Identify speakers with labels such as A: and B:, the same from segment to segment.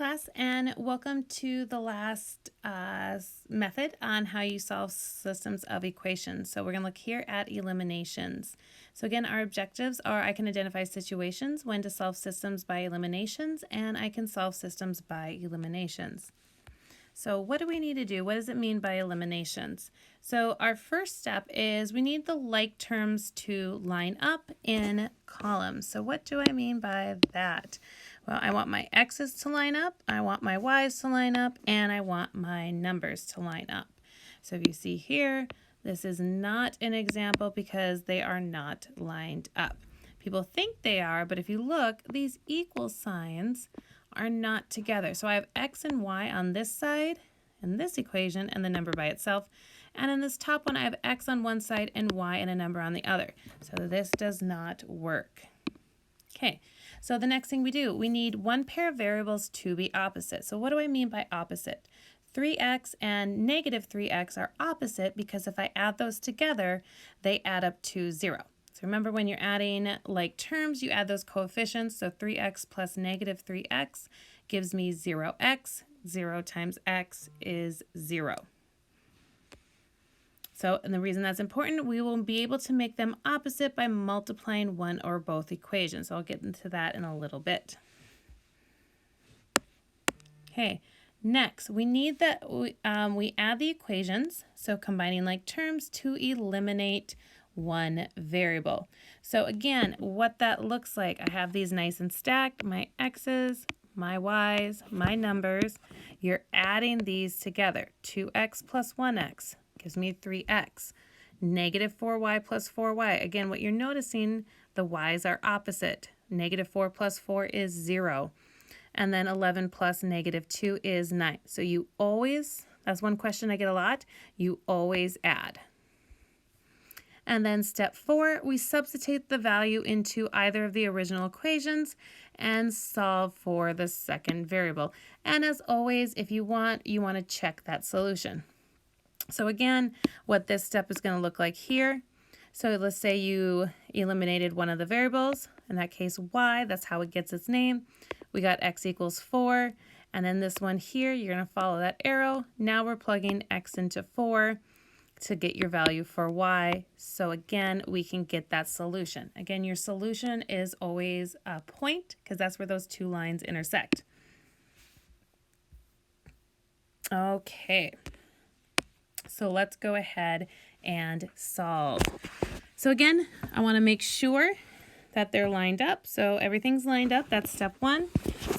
A: class, and welcome to the last method on how you solve systems of equations. So we're going to look here at eliminations. So again, our objectives are I can identify situations when to solve systems by eliminations, and I can solve systems by eliminations. So what do we need to do? What does it mean by eliminations? So our first step is we need the like terms to line up in columns. So what do I mean by that? Well, I want my x's to line up, I want my y's to line up, and I want my numbers to line up. So if you see here, this is not an example because they are not lined up. People think they are, but if you look, these equal signs are not together. So I have x and y on this side in this equation and the number by itself. And in this top one, I have x on one side and y and a number on the other. So this does not work. Okay, so the next thing we do, we need one pair of variables to be opposite. So what do I mean by opposite? 3x and negative 3x are opposite because if I add those together, they add up to 0. So remember, when you're adding like terms, you add those coefficients. So 3x plus negative 3x gives me 0x. 0 times x is 0. So, and the reason that's important, we will be able to make them opposite by multiplying one or both equations. So I'll get into that in a little bit. Okay, next we need that we add the equations. So combining like terms to eliminate one variable. So again, what that looks like, I have these nice and stacked, my x's, my y's, my numbers. You're adding these together. 2x plus 1x gives me 3x. Negative 4y plus 4y. Again, what you're noticing, the y's are opposite. Negative 4 plus 4 is 0. And then 11 plus negative 2 is 9. So you always, that's one question I get a lot, you always add. And then step 4, we substitute the value into either of the original equations and solve for the second variable. And as always, if you want to check that solution. So again, what this step is going to look like here. So let's say you eliminated one of the variables, in that case y, that's how it gets its name. We got x equals 4, and then this one here, you're going to follow that arrow. Now we're plugging x into 4 to get your value for y. So again, we can get that solution. Again, your solution is always a point because that's where those two lines intersect. Okay, so let's go ahead and solve. So again, I want to make sure that they're lined up. So everything's lined up. That's step 1.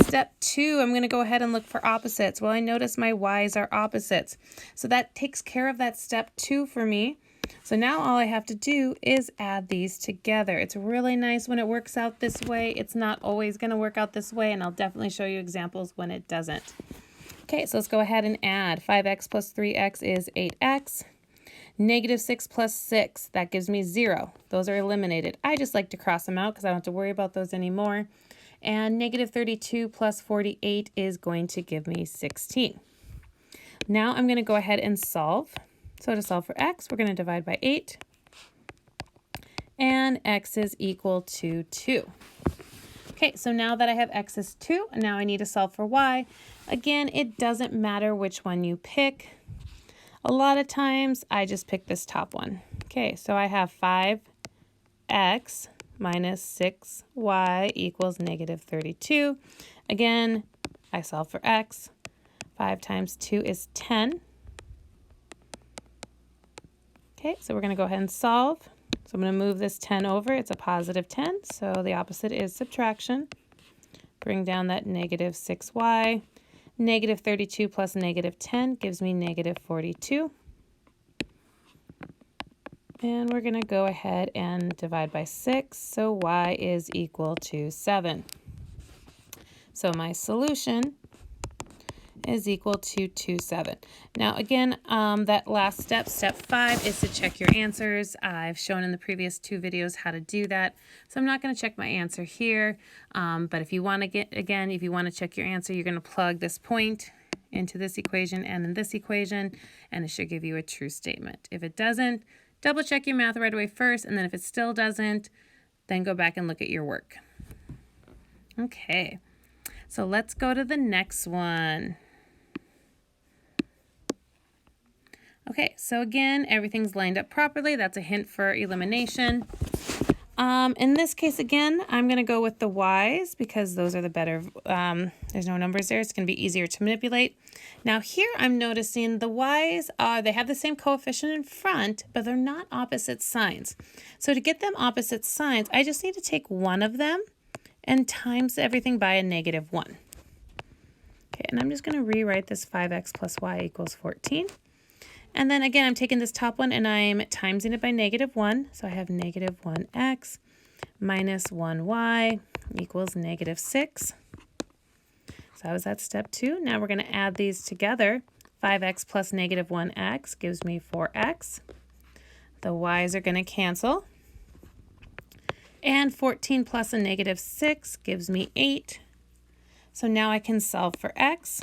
A: Step 2, I'm going to go ahead and look for opposites. Well, I notice my y's are opposites. So that takes care of that step 2 for me. So now all I have to do is add these together. It's really nice when it works out this way. It's not always going to work out this way, and I'll definitely show you examples when it doesn't. Okay, so let's go ahead and add. 5x plus 3x is 8x. Negative 6 plus 6, that gives me 0. Those are eliminated. I just like to cross them out because I don't have to worry about those anymore. And negative 32 plus 48 is going to give me 16. Now I'm going to go ahead and solve. So to solve for x, we're going to divide by 8. And x is equal to 2. Okay, so now that I have x is 2, now I need to solve for y. Again, it doesn't matter which one you pick. A lot of times, I just pick this top one. Okay, so I have 5x minus 6y equals negative 32. Again, I solve for x. 5 times 2 is 10. Okay, so we're going to go ahead and solve. So I'm going to move this 10 over. It's a positive 10, so the opposite is subtraction. Bring down that negative 6y. Negative 32 plus negative 10 gives me negative 42. And we're going to go ahead and divide by 6, so y is equal to 7. So my solution is equal to 2, 7. Now again, that last step, step 5, is to check your answers. I've shown in the previous 2 videos how to do that. So I'm not going to check my answer here, but if you want to if you want to check your answer, you're going to plug this point into this equation and in this equation, and it should give you a true statement. If it doesn't, double check your math right away first, and then if it still doesn't, then go back and look at your work. Okay. So let's go to the next one. Okay, so again, everything's lined up properly. That's a hint for elimination. In this case, again, I'm going to go with the y's because those are the better, there's no numbers there. It's going to be easier to manipulate. Now here I'm noticing the y's, they have the same coefficient in front, but they're not opposite signs. So to get them opposite signs, I just need to take one of them and times everything by a -1. Okay, and I'm just going to rewrite this 5x plus y equals 14. And then again, I'm taking this top one and I'm timesing it by -1. So I have -1x minus 1y equals -6. So I was at step 2. Now we're going to add these together. 5x plus -1x gives me 4x. The y's are going to cancel. And 14 plus a -6 gives me 8. So now I can solve for x.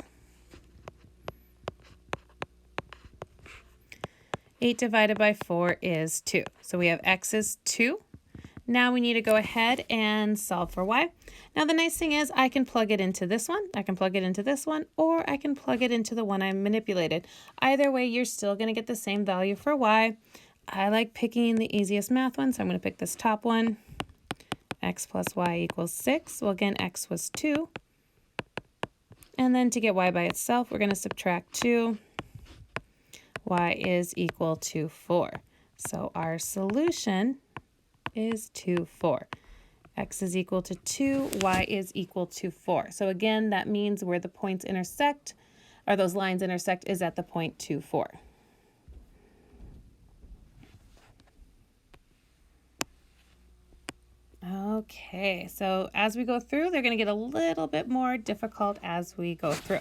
A: 8 divided by 4 is 2. So we have x is 2. Now we need to go ahead and solve for y. Now the nice thing is I can plug it into this one, I can plug it into this one, or I can plug it into the one I manipulated. Either way, you're still going to get the same value for y. I like picking the easiest math one, so I'm going to pick this top one. X plus y equals 6. Well, again, x was 2. And then to get y by itself, we're going to subtract 2. Y is equal to 4. So our solution is 2, 4. X is equal to 2, y is equal to 4. So again, that means where the points intersect, or those lines intersect, is at the point 2, 4. Okay, so as we go through, they're going to get a little bit more difficult as we go through.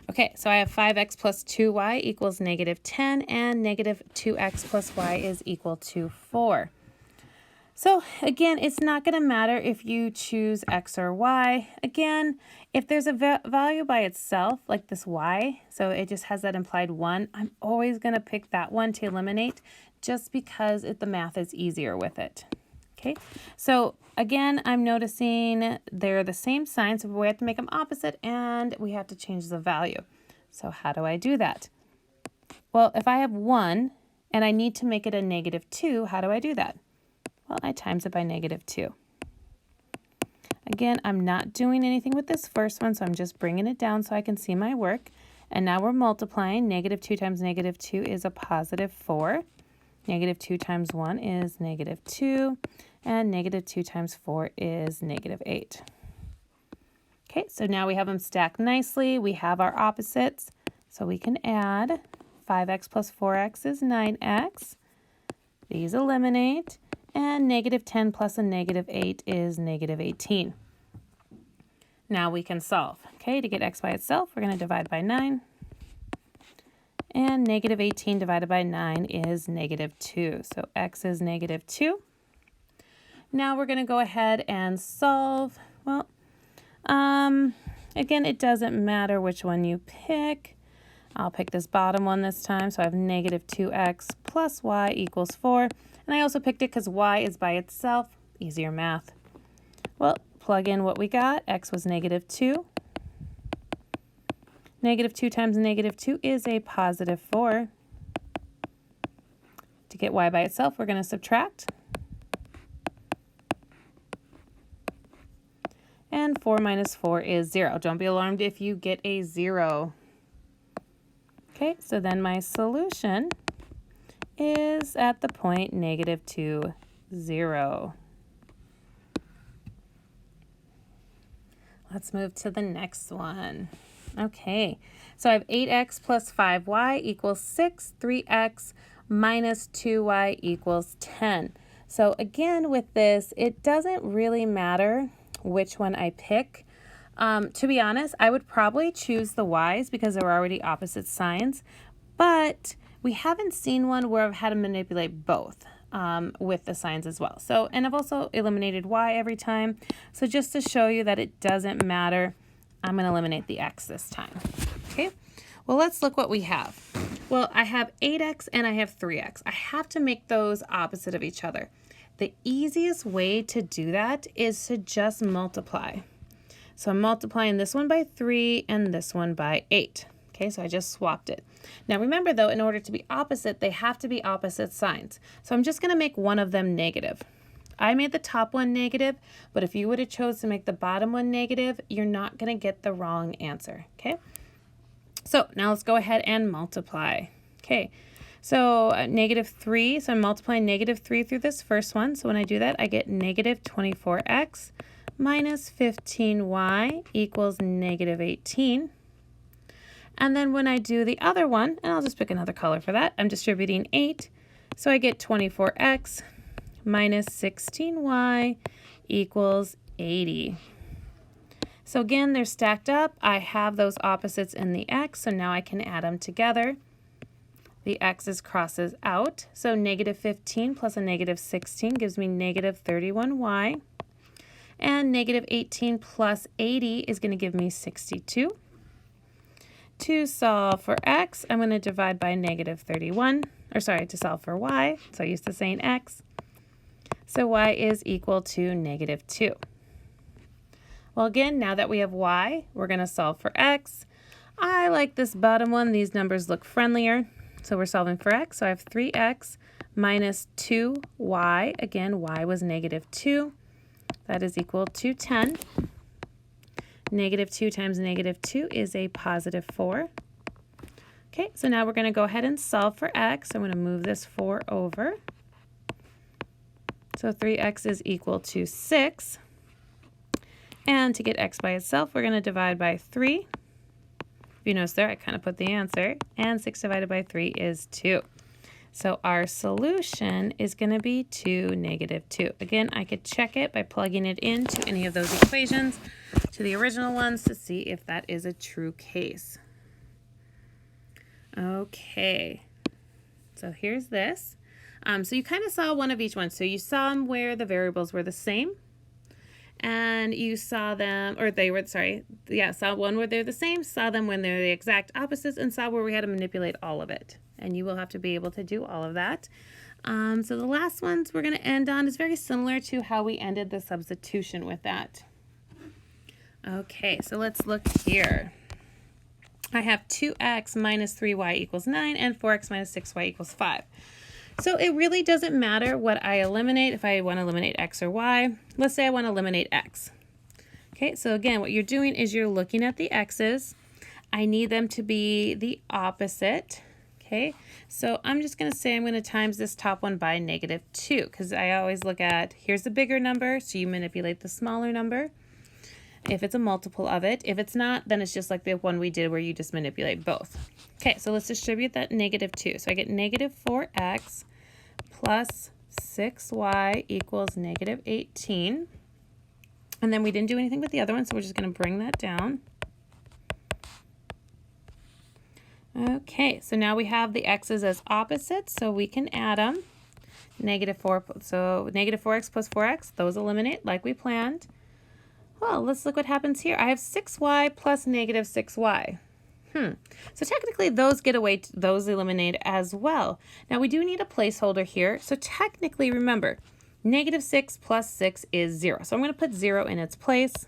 A: Okay, so I have 5x plus 2y equals -10, and -2x plus y is equal to 4. So again, it's not going to matter if you choose x or y. Again, if there's a value by itself, like this y, so it just has that implied 1, I'm always going to pick that one to eliminate just because the math is easier with it. Okay, so again, I'm noticing they're the same sign, so we have to make them opposite and we have to change the value. So how do I do that? Well, if I have 1 and I need to make it a -2, how do I do that? Well, I times it by -2. Again, I'm not doing anything with this first one, so I'm just bringing it down so I can see my work. And now we're multiplying. -2 times -2 is a +4. -2 times 1 is -2. And -2 times 4 is -8. Okay, so now we have them stacked nicely. We have our opposites. So we can add 5x plus 4x is 9x. These eliminate. And -10 plus a -8 is -18. Now we can solve. Okay, to get x by itself, we're going to divide by 9. And -18 divided by 9 is -2. So x is -2. Now we're going to go ahead and solve. Well, again, it doesn't matter which one you pick. I'll pick this bottom one this time. So I have -2x plus y equals 4. And I also picked it because y is by itself. Easier math. Well, plug in what we got. X was -2. -2 times -2 is a +4. To get y by itself, we're going to subtract. And 4 minus 4 is 0. Don't be alarmed if you get a 0. Okay, so then my solution is at the point -2, 0. Let's move to the next one. Okay, so I have 8x plus 5y equals 6, 3x minus 2y equals 10. So again, with this, it doesn't really matter which one I pick. To be honest, I would probably choose the y's because they're already opposite signs, but we haven't seen one where I've had to manipulate both with the signs as well. So, and I've also eliminated y every time. So just to show you that it doesn't matter, I'm going to eliminate the x this time. Okay, well, let's look what we have. Well, I have 8x and I have 3x. I have to make those opposite of each other. The easiest way to do that is to just multiply. So I'm multiplying this one by 3 and this one by 8. Okay, so I just swapped it. Now remember though, in order to be opposite, they have to be opposite signs. So I'm just going to make one of them negative. I made the top one negative, but if you would have chose to make the bottom one negative, you're not going to get the wrong answer. Okay, so now let's go ahead and multiply. Okay, so -3, so I'm multiplying -3 through this first one. So when I do that, I get -24x minus 15y equals -18. And then when I do the other one, and I'll just pick another color for that, I'm distributing 8. So I get 24x minus 16y equals 80. So again, they're stacked up. I have those opposites in the x, so now I can add them together. The x's crosses out, so -15 plus a -16 gives me -31y. And -18 plus 80 is going to give me 62. To solve for x, I'm going to divide by -31, or sorry, to solve for y, so I used to saying x. So y is equal to -2. Well, again, now that we have y, we're going to solve for x. I like this bottom one. These numbers look friendlier. So we're solving for x. So I have 3x minus 2y. Again, y was -2. That is equal to 10. -2 times -2 is a +4. Okay, so now we're going to go ahead and solve for x. I'm going to move this 4 over. So 3x is equal to 6. And to get x by itself, we're going to divide by 3. If you notice there, I kind of put the answer. And 6 divided by 3 is 2. So our solution is going to be 2, -2. Again, I could check it by plugging it into any of those equations to the original ones to see if that is a true case. Okay, so here's this. So you kind of saw one of each one. So you saw them where the variables were the same. And you saw them, or they were, sorry, yeah, saw one where they're the same, saw them when they're the exact opposites, and saw where we had to manipulate all of it. And you will have to be able to do all of that. So the last ones we're going to end on is very similar to how we ended the substitution with that. Okay, so let's look here. I have 2x minus 3y equals 9 and 4x minus 6y equals 5. So it really doesn't matter what I eliminate, if I want to eliminate x or y. Let's say I want to eliminate x. Okay, so again, what you're doing is you're looking at the x's. I need them to be the opposite. Okay, so I'm just going to say I'm going to times this top one by -2 because I always look at, here's the bigger number, so you manipulate the smaller number if it's a multiple of it. If it's not, then it's just like the one we did where you just manipulate both. Okay, so let's distribute that -2. So I get -4x plus 6y equals -18. And then we didn't do anything with the other one, so we're just going to bring that down. Okay, so now we have the x's as opposites, so we can add them. -4, so -4x plus 4x, those eliminate like we planned. Well, let's look what happens here. I have 6y plus -6y. So technically those get away, those eliminate as well. Now we do need a placeholder here. So technically, remember, -6 plus 6 is 0. So I'm going to put 0 in its place.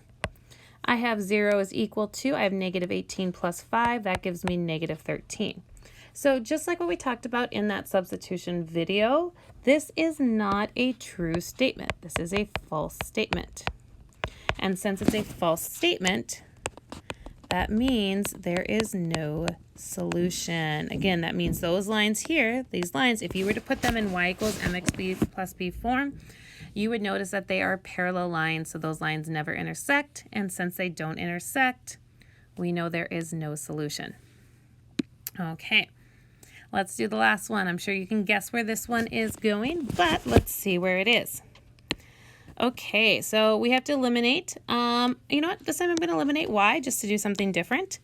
A: I have 0 is equal to, I have -18 plus 5. That gives me -13. So just like what we talked about in that substitution video, this is not a true statement. This is a false statement. And since it's a false statement, that means there is no solution. Again, that means those lines here, these lines, if you were to put them in y equals mxb plus b form, you would notice that they are parallel lines, so those lines never intersect. And since they don't intersect, we know there is no solution. Okay, let's do the last one. I'm sure you can guess where this one is going, but let's see where it is. Okay, so we have to eliminate, you know what, this time I'm going to eliminate y just to do something different.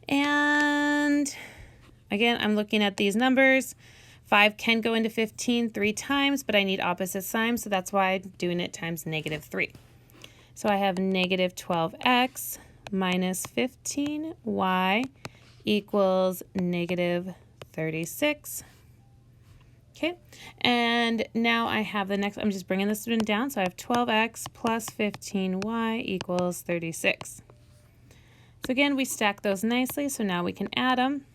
A: And again, I'm looking at these numbers. 5 can go into 15 3 times, but I need opposite signs, so that's why I'm doing it times -3. So I have -12x minus 15y equals -36. Okay, and now I have the next, I'm just bringing this one down, so I have 12x plus 15y equals 36. So again, we stack those nicely, so now we can add them.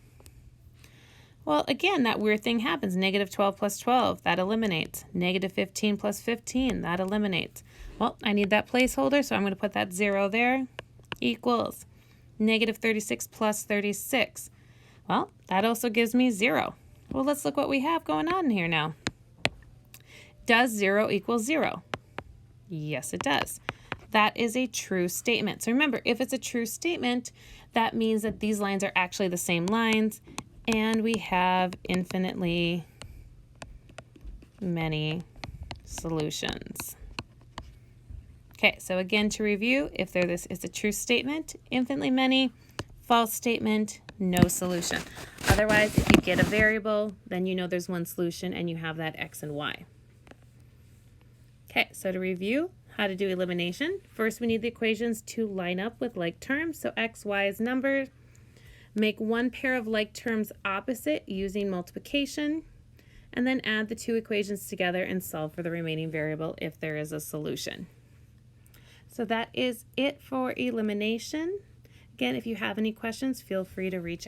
A: Well, again, that weird thing happens. Negative 12 plus 12, that eliminates. Negative 15 plus 15, that eliminates. Well, I need that placeholder, so I'm going to put that 0 there. Equals negative 36 plus 36. Well, that also gives me 0. Well, let's look what we have going on here now. Does 0 equal 0? Yes, it does. That is a true statement. So remember, if it's a true statement, that means that these lines are actually the same lines, and we have infinitely many solutions. Okay, so again, to review, if this is a true statement, infinitely many, false statement, no solution. Otherwise, if you get a variable, then you know there's one solution and you have that x and y. Okay, so to review how to do elimination, first we need the equations to line up with like terms. So x, y is numbers. Make one pair of like terms opposite using multiplication, and then add the two equations together and solve for the remaining variable if there is a solution. So that is it for elimination. Again, if you have any questions, feel free to reach out.